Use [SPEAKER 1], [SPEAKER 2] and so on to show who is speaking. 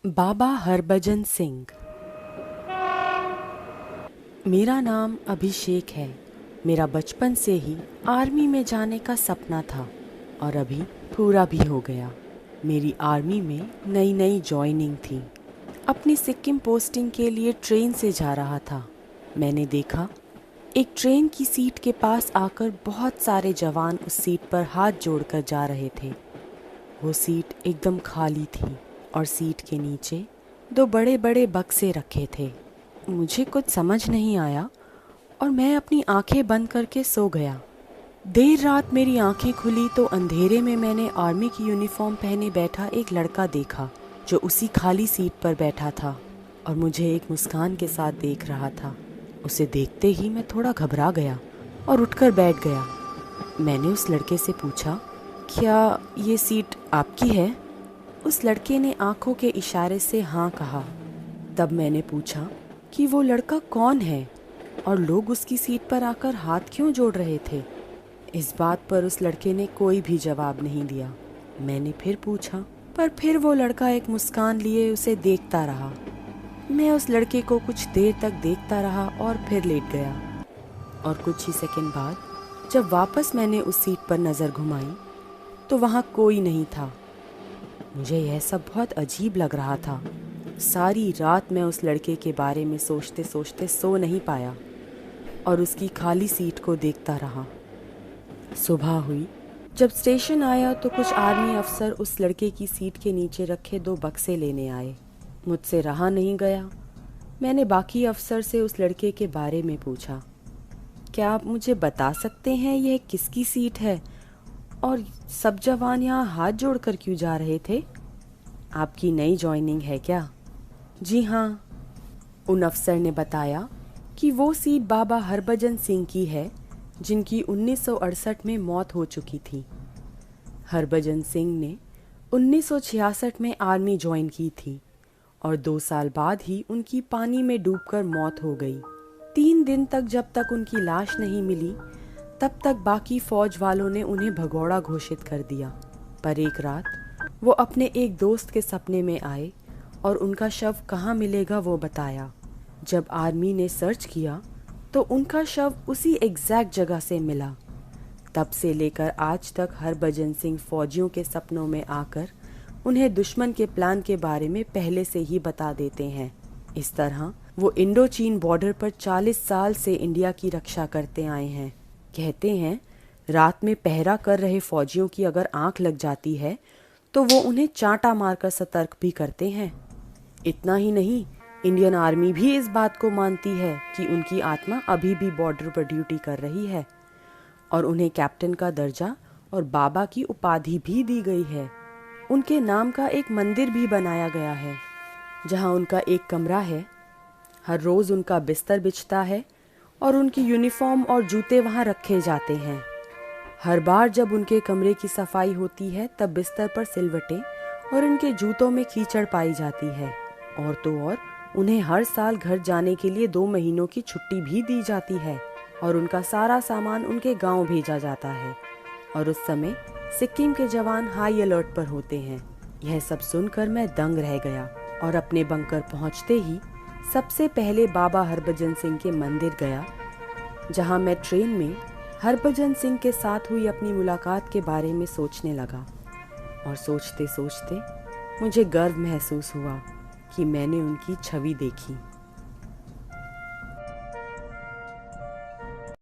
[SPEAKER 1] बाबा हरभजन सिंह। मेरा नाम अभिषेक है। मेरा बचपन से ही आर्मी में जाने का सपना था और अभी पूरा भी हो गया। मेरी आर्मी में नई नई जॉइनिंग थी। अपनी सिक्किम पोस्टिंग के लिए ट्रेन से जा रहा था। मैंने देखा एक ट्रेन की सीट के पास आकर बहुत सारे जवान उस सीट पर हाथ जोड़कर जा रहे थे। वो सीट एकदम खाली थी और सीट के नीचे दो बड़े बड़े बक्से रखे थे। मुझे कुछ समझ नहीं आया और मैं अपनी आंखें बंद करके सो गया। देर रात मेरी आंखें खुली तो अंधेरे में मैंने आर्मी की यूनिफॉर्म पहने बैठा एक लड़का देखा जो उसी खाली सीट पर बैठा था और मुझे एक मुस्कान के साथ देख रहा था। उसे देखते ही मैं थोड़ा घबरा गया और उठकर बैठ गया। मैंने उस लड़के से पूछा, क्या ये सीट आपकी है? उस लड़के ने आंखों के इशारे से हाँ कहा। तब मैंने पूछा कि वो लड़का कौन है और लोग उसकी सीट पर आकर हाथ क्यों जोड़ रहे थे। इस बात पर उस लड़के ने कोई भी जवाब नहीं दिया। मैंने फिर पूछा, पर फिर वो लड़का एक मुस्कान लिए उसे देखता रहा। मैं उस लड़के को कुछ देर तक देखता रहा और फिर लेट गया। और कुछ ही सेकंड बाद जब वापस मैंने उस सीट पर नज़र घुमाई तो वहाँ कोई नहीं था। मुझे यह सब बहुत अजीब लग रहा था। सारी रात मैं उस लड़के के बारे में सोचते सोचते सो नहीं पाया और उसकी खाली सीट को देखता रहा। सुबह हुई। जब स्टेशन आया तो कुछ आर्मी अफसर उस लड़के की सीट के नीचे रखे दो बक्से लेने आए। मुझसे रहा नहीं गया। मैंने बाकी अफसर से उस लड़के के बारे में पूछा, क्या आप मुझे बता सकते हैं यह किसकी सीट है और सब जवान यहाँ हाथ जोड़कर क्यों जा रहे थे? आपकी नई जॉइनिंग है क्या? जी हाँ, उन अफसर ने बताया कि वो सीट बाबा हरभजन सिंह की है जिनकी 1968 में मौत हो चुकी थी। हरभजन सिंह ने 1966 में आर्मी ज्वाइन की थी और 2 साल बाद ही उनकी पानी में डूबकर मौत हो गई। 3 दिन तक जब तक उनकी लाश नहीं मिली तब तक बाकी फौज वालों ने उन्हें भगोड़ा घोषित कर दिया। पर एक रात वो अपने एक दोस्त के सपने में आए और उनका शव कहाँ मिलेगा वो बताया। जब आर्मी ने सर्च किया तो उनका शव उसी एग्जैक्ट जगह से मिला। तब से लेकर आज तक हरभजन सिंह फौजियों के सपनों में आकर उन्हें दुश्मन के प्लान के बारे में पहले से ही बता देते हैं। इस तरह वो इंडो चीन बॉर्डर पर 40 साल से इंडिया की रक्षा करते आए हैं। कहते हैं रात में पहरा कर रहे फौजियों की अगर आंख लग जाती है तो वो उन्हें चांटा मारकर सतर्क भी करते हैं। इतना ही नहीं, इंडियन आर्मी भी इस बात को मानती है कि उनकी आत्मा अभी भी बॉर्डर पर ड्यूटी कर रही है और उन्हें कैप्टन का दर्जा और बाबा की उपाधि भी दी गई है। उनके नाम का एक मंदिर भी बनाया गया है जहां उनका एक कमरा है। हर रोज़ उनका बिस्तर बिछता है और उनकी यूनिफॉर्म और जूते वहाँ रखे जाते हैं। हर बार जब उनके कमरे की सफाई होती है तब बिस्तर पर सिलवटें और उनके जूतों में कीचड़ पाई जाती है। और तो और उन्हें हर साल घर जाने के लिए 2 महीनों की छुट्टी भी दी जाती है और उनका सारा सामान उनके गांव भेजा जाता है। और उस समय सिक्किम के जवान हाई अलर्ट पर होते हैं। यह सब सुनकर मैं दंग रह गया और अपने बंकर पहुंचते ही सबसे पहले बाबा हरभजन सिंह के मंदिर गया, जहां मैं ट्रेन में हरभजन सिंह के साथ हुई अपनी मुलाकात के बारे में सोचने लगा। और सोचते सोचते मुझे गर्व महसूस हुआ कि मैंने उनकी छवि देखी।